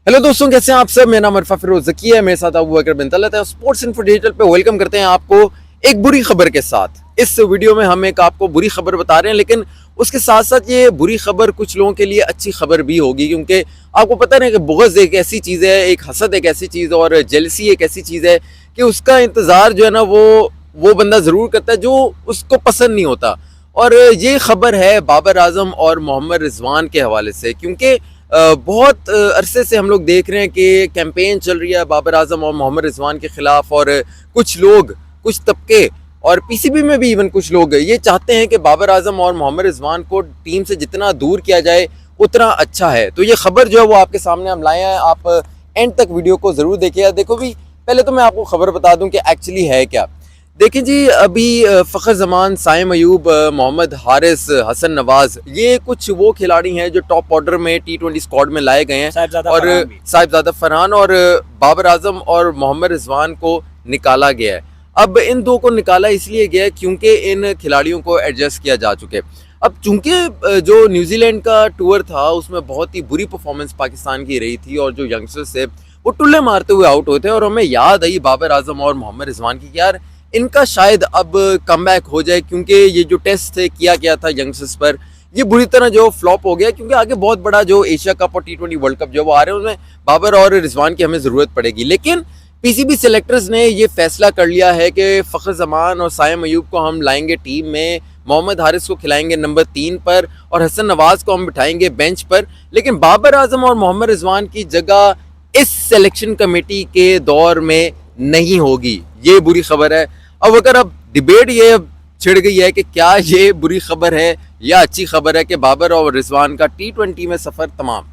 Hello दोस्तों, कैसे हैं आप सब। मेरा नाम अरफा फिरोज ज़की है, मेरे साथ अबू बकर बिन तलत है। स्पोर्ट्स इन्फो डिजिटल पे वेलकम करते हैं आपको एक बुरी खबर के साथ। इस वीडियो में हम एक आपको बुरी खबर बता रहे हैं, लेकिन उसके साथ साथ ये बुरी खबर कुछ लोगों के लिए अच्छी खबर भी होगी, क्योंकि आपको पता है ना कि बुग़्ज़ एक ऐसी चीज़ है, एक हसद एक ऐसी चीज़ है और जेलसी एक ऐसी चीज़ है कि उसका इंतज़ार जो है ना वो बंदा ज़रूर करता है जो उसको पसंद नहीं होता। और ये खबर है बाबर आजम और मोहम्मद रिजवान के हवाले से, क्योंकि बहुत अरसे से हम लोग देख रहे हैं कि कैंपेन चल रही है बाबर आजम और मोहम्मद रिजवान के ख़िलाफ़, और कुछ लोग, कुछ तबके और पीसीबी में भी इवन कुछ लोग ये चाहते हैं कि बाबर आजम और मोहम्मद रिजवान को टीम से जितना दूर किया जाए उतना अच्छा है। तो ये खबर जो है वो आपके सामने हम लाए हैं, आप एंड तक वीडियो को ज़रूर देखिएगा। देखो भी, पहले तो मैं आपको खबर बता दूं कि एक्चुअली है क्या। देखिए जी, अभी फ़खर जमान, साइम अयूब, मोहम्मद हारिस, हसन नवाज, ये कुछ वो खिलाड़ी हैं जो टॉप ऑर्डर में T20 स्क्वाड में लाए गए हैं। और साहिबजादा फरहान और बाबर आजम और मोहम्मद रिजवान को निकाला गया है। अब इन दो को निकाला इसलिए गया है क्योंकि इन खिलाड़ियों को एडजस्ट किया जा चुके। अब चूंकि जो न्यूजीलैंड का टूर था उसमें बहुत ही बुरी परफॉर्मेंस पाकिस्तान की रही थी और जो यंगस्टर्स थे वो टुल्ले मारते हुए आउट होते हैं, और हमें याद आई बाबर आजम और मोहम्मद रिजवान की, यार इनका शायद अब कमबैक हो जाए, क्योंकि ये जो टेस्ट थे किया गया था यंगस्टर्स पर, ये बुरी तरह जो फ्लॉप हो गया, क्योंकि आगे बहुत बड़ा जो एशिया कप और T20 वर्ल्ड कप जो वो आ रहे हैं उसमें बाबर और रिजवान की हमें ज़रूरत पड़ेगी। लेकिन पीसीबी सेलेक्टर्स ने ये फैसला कर लिया है कि फ़खर जमान और साइम अयूब को हम लाएंगे टीम में, मोहम्मद हारिस को खिलाएंगे नंबर 3 पर और हसन नवाज को हम बिठाएंगे बेंच पर, लेकिन बाबर आजम और मोहम्मद रिजवान की जगह इस सिलेक्शन कमेटी के दौर में नहीं होगी। ये बुरी खबर है। अब डिबेट ये छिड़ गई है कि क्या ये बुरी खबर है या अच्छी खबर है कि बाबर और रिजवान का T20 में सफर तमाम।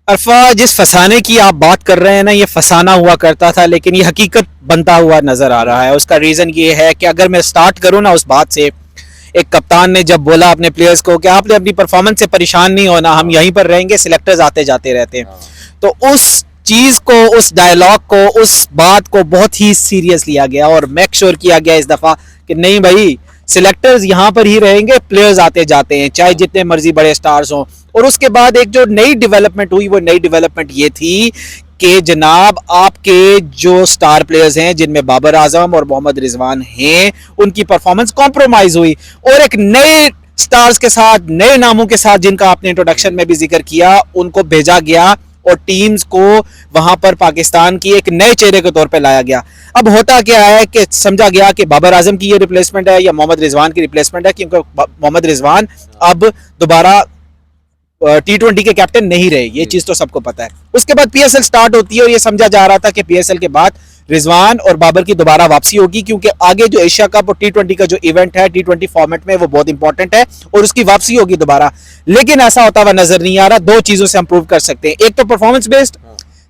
अरफा, जिस फसाने की आप बात कर रहे हैं ना, ये फसाना हुआ करता था, लेकिन ये हकीकत बनता हुआ नजर आ रहा है। उसका रीजन ये है कि अगर मैं स्टार्ट करूं ना उस बात से, एक कप्तान ने जब बोला अपने प्लेयर्स को कि आपने अपनी परफॉर्मेंस से परेशान नहीं होना, हम यहीं पर रहेंगे, सिलेक्टर्स आते जाते रहते हैं, तो उस चीज को, उस डायलॉग को, उस बात को बहुत ही सीरियस लिया गया और मेक श्योर किया गया इस दफा कि नहीं भाई, सिलेक्टर्स यहां पर ही रहेंगे, प्लेयर्स आते जाते हैं, चाहे जितने मर्जी बड़े स्टार्स हों। और उसके बाद एक जो नई डेवलपमेंट हुई, वो नई डेवलपमेंट ये थी कि जनाब आपके जो स्टार प्लेयर्स हैं, जिनमें बाबर आजम और मोहम्मद रिजवान हैं, उनकी परफॉर्मेंस कॉम्प्रोमाइज हुई और एक नए स्टार्स के साथ, नए नामों के साथ, जिनका आपने इंट्रोडक्शन में भी जिक्र किया, उनको भेजा गया और टीम्स को वहां पर पाकिस्तान की एक नए चेहरे के तौर पे लाया गया। अब होता क्या है कि समझा गया कि बाबर आजम की ये रिप्लेसमेंट है या मोहम्मद रिजवान की रिप्लेसमेंट है, क्योंकि मोहम्मद रिजवान अब दोबारा T20 के कैप्टन नहीं रहे, ये चीज तो सबको पता है। उसके बाद PSL स्टार्ट होती है और ये समझा जा रहा था कि PSL के बाद रिजवान और बाबर की दोबारा वापसी होगी, क्योंकि आगे जो एशिया कप और T20 का जो इवेंट है T20 फॉर्मेट में, वो बहुत इंपॉर्टेंट है और उसकी वापसी होगी दोबारा। लेकिन ऐसा होता हुआ नजर नहीं आ रहा। दो चीजों से हम प्रूव कर सकते हैं, एक तो परफॉर्मेंस बेस्ड,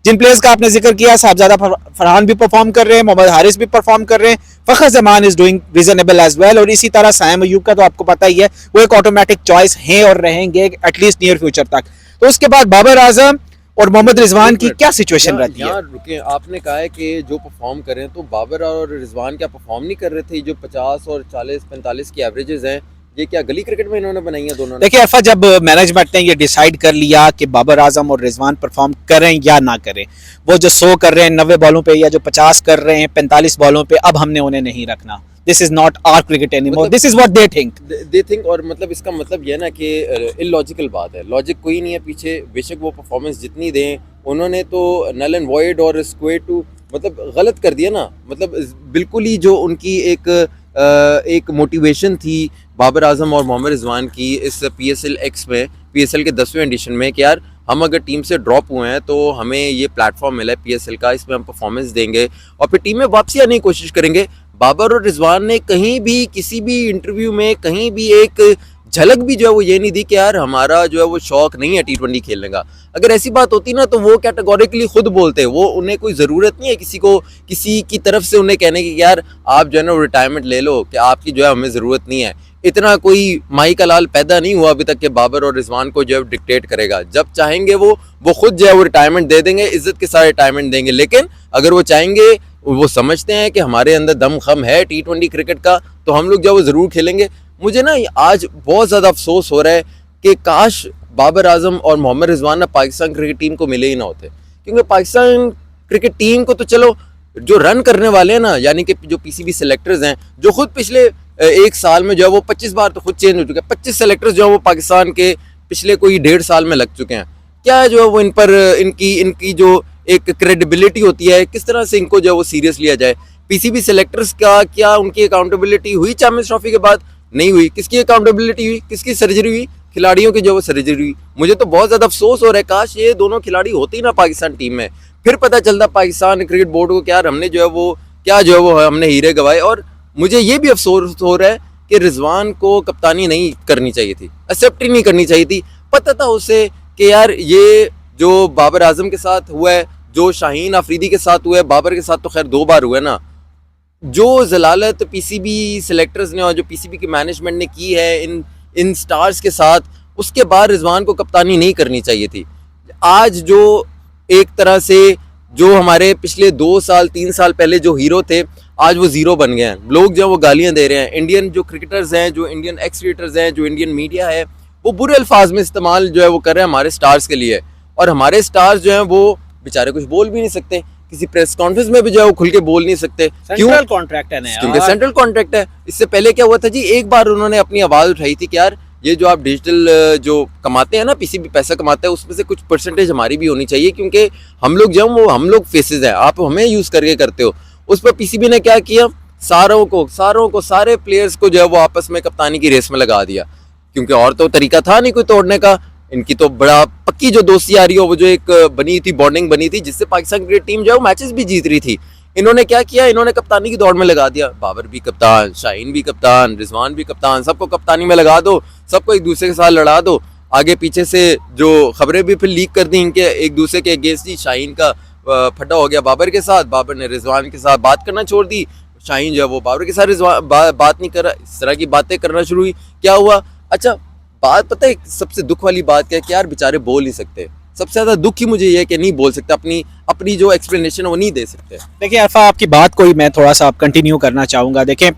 जिन प्लेयर्स का आपने जिक्र किया, साहिबजादा फरहान भी परफॉर्म कर रहे हैं, मोहम्मद हारिस भी परफॉर्म कर रहे हैं, Fakhar Zaman is doing reasonable as well, और इसी तरह साइम अयूब का तो आपको पता ही है, वो एक ऑटोमेटिक चॉइस है और रहेंगे एटलीस्ट नियर फ्यूचर तक। तो उसके बाद बाबर आजम और मोहम्मद रिजवान की क्या सिचुएशन रहती है? रुके, आपने कहा है कि जो परफॉर्म कर रहे हैं, तो बाबर और रिजवान क्या परफॉर्म नहीं कर रहे थे? जो 50 और 40-45 की एवरेजेस हैं, ये क्या गली क्रिकेट में इन्होंने बनाई है दोनों ने? देखिए अरफा, जब मैनेजमेंट ने ये डिसाइड कर लिया कि बाबर आजम और रिजवान परफॉर्म करें या ना करें, वो जो 100 कर रहे हैं 90 बॉलों पे, या जो 50 कर रहे हैं 45 बॉलों पे, अब हमने उन्हें नहीं रखना। This is not our cricket anymore, this is what they think. और मतलब इसका मतलब ये ना कि इलॉजिकल बात है, लॉजिक कोई नहीं है पीछे। बेशक वो परफॉर्मेंस जितनी दें, उन्होंने तो नल एंड वॉइड और स्क्वायर टू मतलब गलत कर दिया ना। मतलब बिल्कुल ही जो उनकी एक मोटिवेशन थी बाबर आजम और मोहम्मद रिजवान की इस PSL X में, PSL के 10वें एडिशन में, कि यार हम अगर टीम से ड्रॉप हुए हैं तो हमें ये प्लेटफॉर्म मिला है PSL का, इसमें हम परफॉर्मेंस देंगे और फिर टीम में वापसी आने की कोशिश करेंगे। बाबर और रिजवान ने कहीं भी, किसी भी इंटरव्यू में, कहीं भी एक झलक भी जो है वो ये नहीं दी कि यार हमारा जो है वो शौक नहीं है T20 खेलने का। अगर ऐसी बात होती ना तो वो कैटेगोरिकली खुद बोलते, वो उन्हें कोई ज़रूरत नहीं है किसी की तरफ से उन्हें कहने की यार आप जो है ना रिटायरमेंट ले लो, कि आपकी जो है हमें ज़रूरत नहीं है। इतना कोई माई का लाल पैदा नहीं हुआ अभी तक कि बाबर और रिजवान को जो है डिक्टेट करेगा। जब चाहेंगे वो खुद जो है वो रिटायरमेंट दे देंगे, इज्जत के साथ रिटायरमेंट देंगे। लेकिन अगर वो चाहेंगे, वो समझते हैं कि हमारे अंदर दम खम है T20 क्रिकेट का, तो हम लोग जो वो ज़रूर खेलेंगे। मुझे ना आज बहुत ज़्यादा अफसोस हो रहा है कि काश बाबर आजम और मोहम्मद रिजवान ना पाकिस्तान क्रिकेट टीम को मिले ही ना होते। क्योंकि पाकिस्तान क्रिकेट टीम को तो चलो जो रन करने वाले हैं ना, यानी कि जो पीसीबी सेलेक्टर्स हैं, जो खुद पिछले एक साल में जो है वो 25 बार तो खुद चेंज हो चुके हैं, 25 सेलेक्टर्स जो है वो पाकिस्तान के पिछले कोई 1.5 साल में लग चुके हैं। क्या है जो है वो इन पर इनकी जो एक क्रेडिबिलिटी होती है, किस तरह से इनको जो है वो सीरियस लिया जाए। पीसीबी सेलेक्टर्स का क्या उनकी अकाउंटेबिलिटी हुई चैंपियंस ट्रॉफी के बाद? नहीं हुई। किसकी अकाउंटेबिलिटी हुई? किसकी सर्जरी हुई? खिलाड़ियों की जो वो सर्जरी हुई। मुझे तो बहुत ज़्यादा अफसोस हो रहा है, काश ये दोनों खिलाड़ी होते ही ना पाकिस्तान टीम में, फिर पता चलता पाकिस्तान क्रिकेट बोर्ड को क्या हमने जो है वो क्या जो है वो हमने हीरे गवाए। और मुझे ये भी अफसोस हो रहा है कि रिजवान को कप्तानी नहीं करनी चाहिए थी, एक्सेप्ट ही नहीं करनी चाहिए थी। पता था उसे कि यार ये जो बाबर आजम के साथ हुआ है, जो शाहीन आफरीदी के साथ हुआ है, बाबर के साथ तो खैर 2 बार हुआ है ना, जो जलालत पीसीबी सेलेक्टर्स ने और जो पीसीबी की मैनेजमेंट ने की है इन स्टार्स के साथ, उसके बाद रिजवान को कप्तानी नहीं करनी चाहिए थी। आज जो एक तरह से जो हमारे पिछले 2 साल 3 साल पहले जो हीरो थे, आज वो जीरो बन गए हैं। लोग जो है वो गालियां दे रहे हैं। इंडियन जो क्रिकेटर्स हैं, जो इंडियन एक्स क्रिकेटर्स हैं, जो इंडियन मीडिया है, वो बुरे अल्फाज में इस्तेमाल जो है वो कर रहे हैं हमारे स्टार्स के लिए। और हमारे स्टार्स जो हैं वो बेचारे कुछ बोल भी नहीं सकते, किसी प्रेस कॉन्फ्रेंस में भी जो है वो खुल के बोल नहीं सकते। सेंट्रल कॉन्ट्रैक्ट है ना, क्योंकि सेंट्रल कॉन्ट्रैक्ट है। इससे पहले क्या हुआ था जी, एक बार उन्होंने अपनी आवाज़ उठाई थी कि यार ये जो आप डिजिटल जो कमाते हैं ना, पीसीबी पैसा कमाता है, उसमें से कुछ परसेंटेज हमारी भी होनी चाहिए, क्योंकि हम लोग जो वो हम लोग फेसेस हैं, आप हमें यूज़ करके करते हो। उस पर पीसीबी ने क्या किया, सारे प्लेयर्स को जो है वो आपस में कप्तानी की रेस में लगा दिया, क्योंकि और तो तरीका था नहीं कोई तोड़ने का। इनकी तो बड़ा पक्की जो दोस्ती आ रही हो, वो जो एक बनी थी, बॉन्डिंग बनी थी, जिससे पाकिस्तान क्रिकेट टीम जो है वो मैचेस भी जीत रही थी। इन्होंने क्या किया, इन्होंने कप्तानी की दौड़ में लगा दिया। बाबर भी कप्तान, शाहीन भी कप्तान, रिजवान भी कप्तान, सबको कप्तानी में लगा दो, सबको एक दूसरे के साथ लड़ा दो। आगे पीछे से जो खबरें भी फिर लीक कर दी इनके एक दूसरे के अगेंस्ट ही। शाहीन का फटा हो गया बाबर के साथ, बाबर ने रिजवान के साथ बात करना छोड़ दी, शाहीन जो है वो बाबर के साथ बात नहीं कर रहा, इस तरह की बातें करना शुरू हुई। क्या हुआ? अच्छा, बात पता है सबसे दुख वाली बात क्या है कि यार बेचारे बोल नहीं सकते। सबसे ज़्यादा दुख ही मुझे ये है कि नहीं बोल सकते, अपनी जो एक्सप्लेनेशन वो नहीं दे सकते। देखिए अरफा, आपकी बात को ही मैं थोड़ा सा कंटिन्यू करना चाहूँगा। देखें,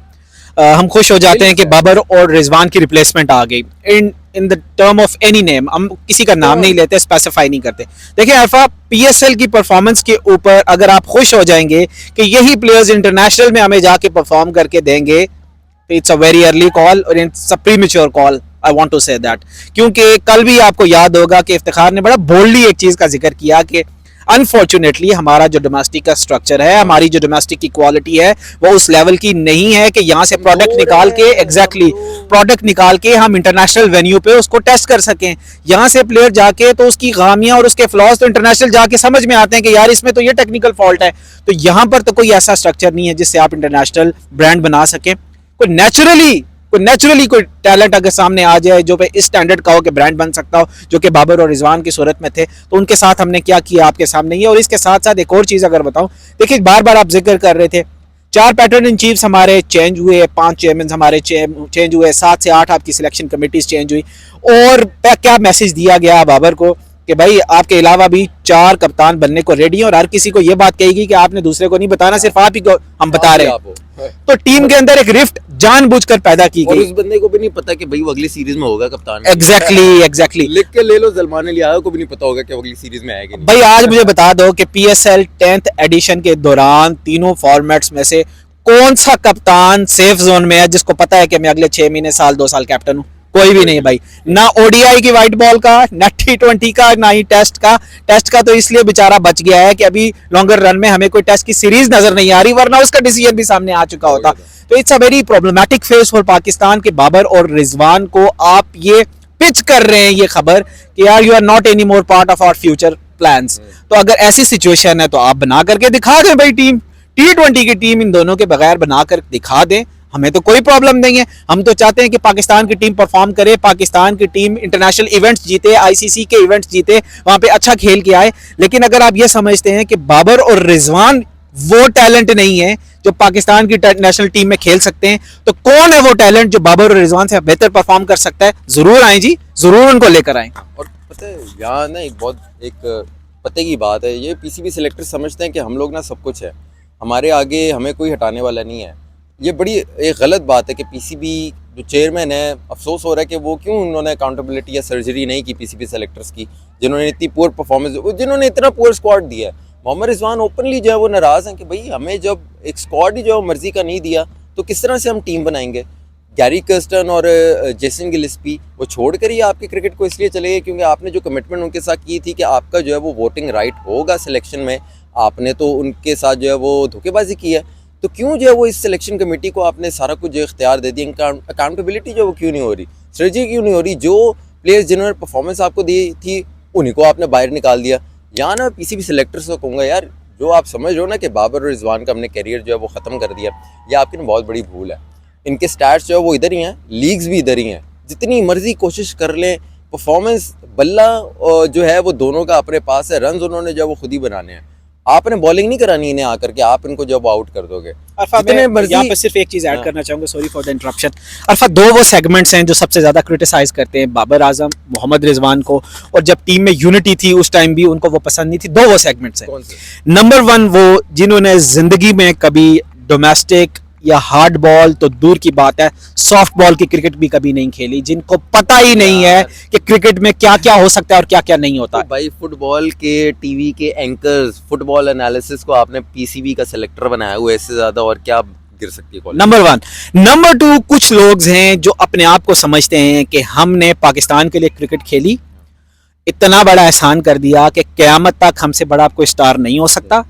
हम खुश हो जाते हैं कि बाबर और रिजवान की रिप्लेसमेंट आ गई in the term of any name. हम किसी का नाम नहीं लेते, स्पेसिफाई नहीं करते। देखिए अरफा, पीएसएल की परफॉर्मेंस के ऊपर अगर आप खुश हो जाएंगे कि यही प्लेयर्स इंटरनेशनल में हमें जाके परफॉर्म करके देंगे, तो it's a very early call और it's a premature call. I want to say that, क्योंकि कल भी आपको याद होगा कि इफ्तिखार ने बड़ा बोल्डली एक चीज का जिक्र किया कि अनफॉर्चुनेटली हमारा जो डोमेस्टिक का स्ट्रक्चर है, हमारी जो डोमेस्टिक की क्वालिटी है, वो उस लेवल की नहीं है कि यहाँ से प्रोडक्ट निकाल के प्रोडक्ट निकाल के हम इंटरनेशनल वेन्यू पे उसको टेस्ट कर सकें। यहाँ से प्लेयर जाके तो उसकी खामियां और उसके फ्लॉज तो इंटरनेशनल जाके समझ में आते हैं कि यार इसमें तो ये टेक्निकल फॉल्ट है। तो यहाँ पर तो कोई ऐसा स्ट्रक्चर नहीं है जिससे आप इंटरनेशनल ब्रांड बना सकें। कोई नेचुरली कोई टैलेंट अगर सामने आ जाए जो पे इस स्टैंडर्ड का हो कि ब्रांड बन सकता हो, जो कि बाबर और रिजवान की सूरत में थे, तो उनके साथ हमने क्या किया आपके सामने ही है। और इसके साथ साथ एक और चीज़ अगर बताऊं, देखिए बार बार आप जिक्र कर रहे थे 4 पैटर्न इन चीफ्स हमारे चेंज हुए, 5 चेयरमैन हमारे चेंज हुए, 7 से 8 आपकी सिलेक्शन कमेटीज चेंज हुई। और क्या मैसेज दिया गया बाबर को कि भाई आपके अलावा भी 4 कप्तान बनने को रेडी हैं, और हर किसी को ये बात कहेगी कि आपने दूसरे को नहीं बताना, सिर्फ आप ही को हम बता रहे हैं। तो टीम के अंदर एक रिफ्ट जानबूझकर पैदा की गई। और उस बंदे को भी नहीं पता कि भाई वो अगली सीरीज में होगा कप्तान। एग्जैक्टली लिख के ले लो, सलमान अली आया को भी नहीं पता होगा कि अगली सीरीज में आएगा। भाई आज मुझे बता दो कि पीएसएल 10th एडिशन के दौरान तीनों फॉर्मेट्स में से कौन सा कप्तान सेफ जोन में है जिसको पता है कि मैं अगले 6 महीने, साल, 2 साल कैप्टन हूं? कोई भी नहीं भाई। ना ओडीआई की व्हाइट बॉल का, ना T20 का, ना ही टेस्ट का। टेस्ट का तो इसलिए बेचारा बच गया है कि अभी लॉन्गर रन में हमें कोई टेस्ट की सीरीज नजर नहीं आ रही, वरना उसका डिसीजन भी सामने आ चुका होता। तो it's a very problematic phase for Pakistan के बाबर और रिजवान को आप ये पिच कर रहे हैं ये खबर कि यार you are not any more part of our future plans. तो अगर ऐसी सिचुएशन है तो आप बना करके दिखा दें भाई। टीम T20 की टीम इन दोनों के बगैर बनाकर दिखा दें, हमें तो कोई प्रॉब्लम नहीं है। हम तो चाहते हैं कि पाकिस्तान की टीम परफॉर्म करे, पाकिस्तान की टीम इंटरनेशनल इवेंट्स जीते, आईसीसी के इवेंट्स जीते, वहां पे अच्छा खेल के आए। लेकिन अगर आप ये समझते हैं कि बाबर और रिजवान वो टैलेंट नहीं है जो पाकिस्तान की नेशनल टीम में खेल सकते हैं, तो कौन है वो टैलेंट जो बाबर और रिजवान से बेहतर परफॉर्म कर सकता है? जरूर आए जी, जरूर उनको लेकर आए। और पता है यहाँ ना एक पते की बात है, ये पीसीबी सिलेक्टर समझते हैं कि हम लोग ना सब कुछ है, हमारे आगे हमें कोई हटाने वाला नहीं है। ये बड़ी एक गलत बात है कि पीसीबी जो चेयरमैन है, अफसोस हो रहा है कि वो क्यों उन्होंने अकाउंटेबिलिटी या सर्जरी नहीं की पीसीबी सेलेक्टर्स की, जिन्होंने इतनी पुअर परफॉर्मेंस, जिन्होंने इतना पुअर स्क्वाड दिया है। मोहम्मद रिजवान ओपनली जो है वो नाराज़ हैं कि भाई हमें जब एक स्क्वाड ही जो मर्जी का नहीं दिया तो किस तरह से हम टीम बनाएंगे। गैरी कर्स्टन और जेसन गिलिस्पी वो छोड़ कर ही आपके क्रिकेट को इसलिए चले गए क्योंकि आपने जो कमिटमेंट उनके साथ की थी कि आपका जो है वो वोटिंग राइट होगा सिलेक्शन में, आपने तो उनके साथ जो है वो धोखेबाजी की है। तो क्यों जो है वो इस सिलेक्शन कमेटी को आपने सारा कुछ जो इख्तियार दे दिया, अकाउंटेबिलिटी जो वो क्यों नहीं हो रही, स्ट्रेटजी क्यों नहीं हो रही? जो प्लेयर्स जिन्होंने परफॉर्मेंस आपको दी थी उन्हीं को आपने बाहर निकाल दिया। या ना पीसीबी सेलेक्टर्स को कहूँगा यार, जो आप समझ रहे हो ना कि बाबर और रिजवान का हमने करियर जो है वो ख़त्म कर दिया, ये आपकी ना बहुत बड़ी भूल है। इनके स्टैट्स जो है वो इधर ही हैं, लीग्स भी इधर ही हैं, जितनी मर्जी कोशिश कर लें, परफॉर्मेंस बल्ला जो है वो दोनों का अपने पास है, रन उन्होंने जो है वो खुद ही बनाने हैं। आपने बॉलिंग नहीं करानी इन्हें आकर के, आप इनको जब आउट कर दोगे। अरफा, मैं यहाँ पर सिर्फ एक चीज ऐड करना चाहूंगा, सॉरी फॉर द इंटरप्शन। अरफा, दो वो सेगमेंट्स हैं जो सबसे ज्यादा क्रिटिसाइज करते हैं बाबर आजम, मोहम्मद रिजवान को, और जब टीम में यूनिटी थी उस टाइम भी उनको वो पसंद नहीं थी। दो वो सेगमेंट्स हैं। नंबर वन, वो जिन्होंने जिंदगी में कभी डोमेस्टिक या हार्ड बॉल तो दूर की बात है, सॉफ्ट बॉल की क्रिकेट भी कभी नहीं खेली, जिनको पता ही नहीं है कि क्रिकेट में क्या क्या हो सकता है और क्या क्या नहीं होता। तो भाई फुटबॉल के टीवी के एंकर्स, फुटबॉल एनालिसिस को आपने पीसीबी का सेलेक्टर बनाया हुआ है, इससे ज्यादा और क्या गिर सकती है quality? Number one. Number two, कुछ लोग हैं जो अपने आप को समझते हैं कि हमने पाकिस्तान के लिए क्रिकेट खेली, इतना बड़ा एहसान कर दिया कि क़यामत तक हमसे बड़ा कोई स्टार नहीं हो सकता,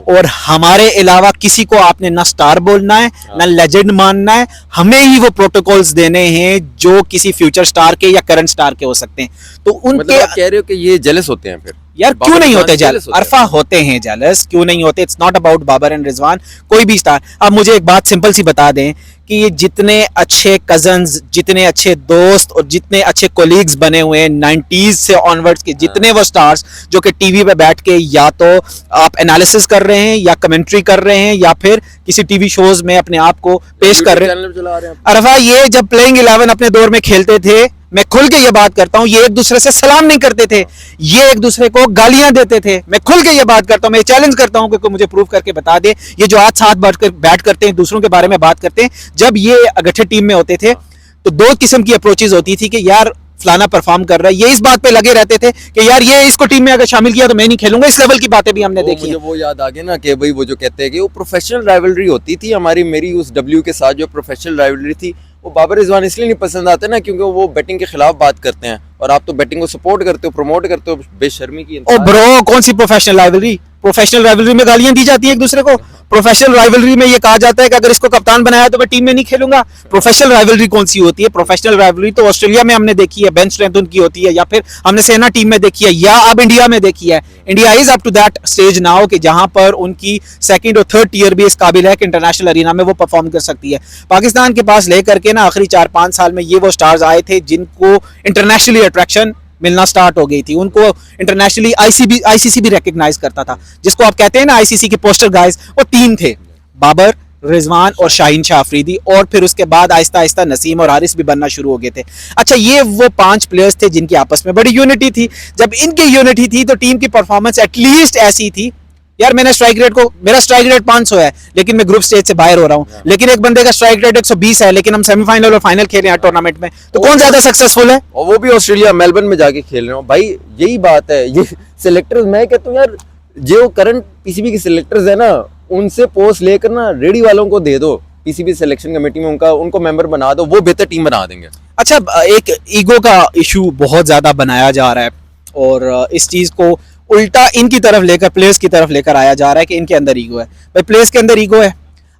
और हमारे अलावा किसी को आपने ना स्टार बोलना है ना लेजेंड मानना है, हमें ही वो प्रोटोकॉल्स देने हैं जो किसी फ्यूचर स्टार के या करंट स्टार के हो सकते हैं। तो उनके मतलब आप कह रहे हो कि ये जेलस होते हैं? फिर यार क्यों नहीं होते जेलस? अरफा, होते हैं जेलस, क्यों नहीं होते? It's not about Babar and Rizwan, कोई भी स्टार। अब मुझे एक बात सिंपल सी बता दें कि ये जितने अच्छे कजन्स, जितने अच्छे दोस्त और जितने अच्छे कोलीग्स बने हुए हैं 90s से ऑनवर्ड्स के, जितने वो स्टार्स जो कि टीवी पे बैठ के या तो आप एनालिसिस कर रहे हैं या कमेंट्री कर रहे हैं या फिर किसी टीवी शोज में अपने आप को पेश कर रहे हैं। अरफा, ये जब प्लेइंग 11 अपने दौर में खेलते थे, मैं खुल के ये बात करता हूं, ये एक दूसरे से सलाम नहीं करते थे, ये एक दूसरे को गालियां देते थे। मैं खुल के ये बात करता हूं, मैं चैलेंज करता हूं कि कोई मुझे प्रूव करके बता दे, ये जो आज साथ बैठ करते हैं, दूसरों के बारे में बात करते हैं, जब ये अगठे टीम में होते थे तो दो किस्म की अप्रोचेज होती थी कि यार फलाना परफॉर्म कर रहा है, ये इस बात पे लगे रहते थे कि यार ये इसको टीम में अगर शामिल किया तो मैं नहीं खेलूंगा। इस लेवल की बातें भी हमने देखी। मुझे वो याद आ गया ना कि भाई वो जो कहते हैं कि वो प्रोफेशनल राइवलरी होती थी हमारी, मेरी उस डब्ल्यू के साथ जो प्रोफेशनल राइवलरी थी, वो बाबर रिजवान इसलिए नहीं पसंद आते ना क्योंकि वो बैटिंग के खिलाफ बात करते हैं और आप तो बैटिंग को सपोर्ट करते हो, प्रमोट करते हो, बेशर्मी की। ओ ब्रो, कौन सी प्रोफेशनल राइवलरी? प्रोफेशनल राइवलरी में गालियां दी जाती हैं एक दूसरे को। प्रोफेशनल राइवलरी में ये कहा जाता है कि अगर इसको कप्तान बनाया तो मैं टीम में नहीं खेलूंगा। प्रोफेशनल राइवलरी कौन सी होती है? प्रोफेशनल राइवलरी तो ऑस्ट्रेलिया में हमने देखी है, बेंच स्ट्रेंथ उनकी होती है, या फिर हमने सेना टीम में देखी है, या अब इंडिया में देखी है। India is up to that stage now कि जहां पर उनकी सेकंड और थर्ड टीयर भी इस काबिल है कि इंटरनेशनल अरीना में वो परफॉर्म कर सकती है। पाकिस्तान के पास लेकर के ना आखिरी 4-5 साल में ये वो स्टार्स आए थे जिनको इंटरनेशनली अट्रैक्शन मिलना स्टार्ट हो गई थी, उनको इंटरनेशनली आईसीसी भी रिकॉग्नाइज करता था, जिसको आप कहते हैं ना आईसीसी के पोस्टर गाइज, वो 3 थे, बाबर, रिजवान और शाहीन शाह अफरीदी, और फिर उसके बाद आहिस्ता आहिस्ता नसीम और हारिस भी बनना शुरू हो गए थे। अच्छा, ये वो 5 प्लेयर्स थे जिनकी आपस में बड़ी यूनिटी थी। जब इनकी यूनिटी थी तो टीम की परफॉर्मेंस एटलीस्ट ऐसी थी, यार मेरा स्ट्राइक रेट 500 है लेकिन मैं ग्रुप स्टेज से बाहर हो रहा हूं, लेकिन एक बंदे का स्ट्राइक रेट 120 है लेकिन हम सेमीफाइनल और फाइनल खेल रहे हैं टूर्नामेंट में, तो कौन ज्यादा सक्सेसफुल है? और वो भी ऑस्ट्रेलिया मेलबर्न में जाके खेल रहे हो। भाई यही बात है, ये सिलेक्टर्स, मैं कहता हूँ यार जो करंट पीसीबी के सिलेक्टर्स है ना, उनसे पोस्ट लेकर ना रेडी वालों को दे दो, पीसीबी सिलेक्शन कमेटी में उनको मेंबर बना दो, वो बेहतर टीम बना देंगे। अच्छा, एक ईगो का इशू बहुत ज्यादा बनाया जा रहा है और इस चीज को उल्टा इनकी तरफ लेकर, प्लेयर्स की तरफ लेकर आया जा रहा है कि इनके अंदर ईगो है। भाई प्लेयर्स के अंदर ईगो है,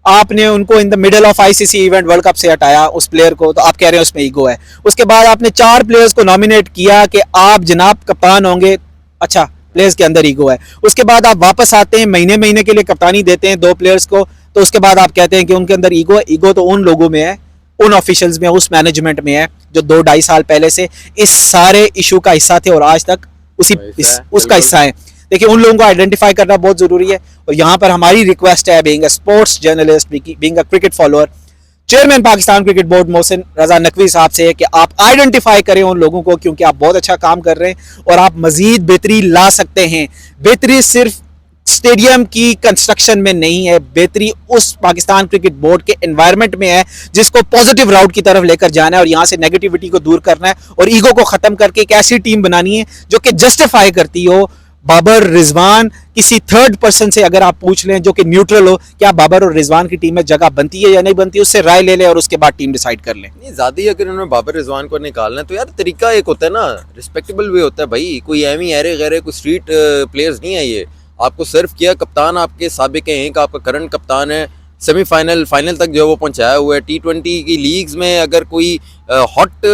आपने उनको in the middle of ICC event world cup से हटाया उस प्लेयर को, तो आप कह रहे हैं उसमें ईगो है। उसके बाद आपने 4 प्लेयर्स को नॉमिनेट किया कि आप जनाब कप्तान होंगे, अच्छा प्लेयर्स के अंदर ईगो है। उसके बाद आप वापस आते हैं, महीने महीने के लिए कप्तानी देते हैं 2 प्लेयर्स को, तो उसके बाद आप कहते हैं कि उनके अंदर ईगो है। ईगो तो उन लोगों में है, उन ऑफिशियल्स में, उस मैनेजमेंट में है जो 2-2.5 साल पहले से इस सारे इशू का हिस्सा थे और आज तक उसका हिस्सा है। देखिए, उन लोगों को आइडेंटिफाई करना बहुत जरूरी है और यहाँ पर हमारी रिक्वेस्ट है, being a sports journalist, being a cricket follower, chairman Pakistan cricket board Mohsin Raza Naqvi साहब से कि आप आइडेंटिफाई करें उन लोगों को, क्योंकि आप बहुत अच्छा काम कर रहे हैं और आप मजीद बेहतरी ला सकते हैं। बेहतरी सिर्फ स्टेडियम की कंस्ट्रक्शन में नहीं है, बेहतरी उस पाकिस्तान क्रिकेट बोर्ड के एनवायरनमेंट में है जिसको पॉजिटिव राउट की तरफ लेकर जाना है और यहां से नेगेटिविटी को दूर करना है और ईगो को खत्म करके एक ऐसी टीम बनानी है जो कि जस्टिफाई करती हो। बाबर, रिजवान, किसी थर्ड पर्सन से अगर आप पूछ लें जो कि न्यूट्रल हो, क्या बाबर और रिजवान की टीम में जगह बनती है या नहीं बनती, उससे राय ले लें और उसके बाद टीम डिसाइड कर लें। नहीं, ज्यादा ही अगर इन्होंने बाबर रिजवान को निकालना है तो यार तरीका एक होता है ना, रिस्पेक्टेबल वे होता है भाई, कोई एमी ऐरे गैरे कोई स्ट्रीट प्लेयर्स नहीं है ये। आपको सर्व किया, कप्तान आपके साबिक हैं, एक आपका करंट कप्तान है, सेमीफाइनल फाइनल तक जो है वो पहुंचाया हुआ है। T20 की लीग्स में अगर कोई हॉट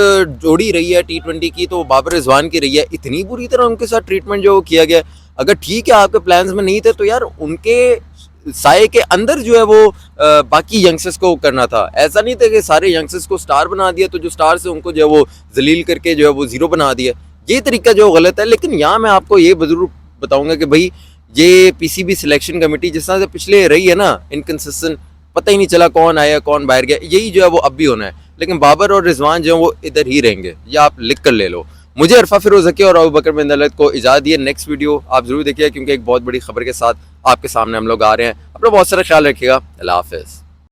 जोड़ी रही है T20 की तो बाबर रिजवान की रही है। इतनी बुरी तरह उनके साथ ट्रीटमेंट जो किया गया, अगर ठीक है आपके प्लान्स में नहीं थे तो यार उनके साए के अंदर जो है वो बाकी यंगस्टर्स को करना था। ऐसा नहीं था कि सारे यंगस्टर्स को स्टार बना दिया तो जो स्टार से उनको जो है वो जलील करके जो है वो जीरो बना दिया। ये तरीका जो गलत है। लेकिन यहाँ मैं आपको ये जरूर बताऊंगा कि भाई ये पीसीबी सिलेक्शन कमेटी जिस तरह से पिछले रही है ना, इनकंसिस्टेंट, पता ही नहीं चला कौन आया कौन बाहर गया, यही जो है वो अब भी होना है। लेकिन बाबर और रिजवान जो है वो इधर ही रहेंगे, ये आप लिख कर ले लो। मुझे अरफा फिरोज हकी और अबू बकर बिन दलत को इजाज़त दिए। नेक्स्ट वीडियो आप जरूर देखिए क्योंकि एक बहुत बड़ी खबर के साथ आपके सामने हम लोग आ रहे हैं। अपना बहुत सारा ख्याल रखिएगा। अल्लाह हाफिज़।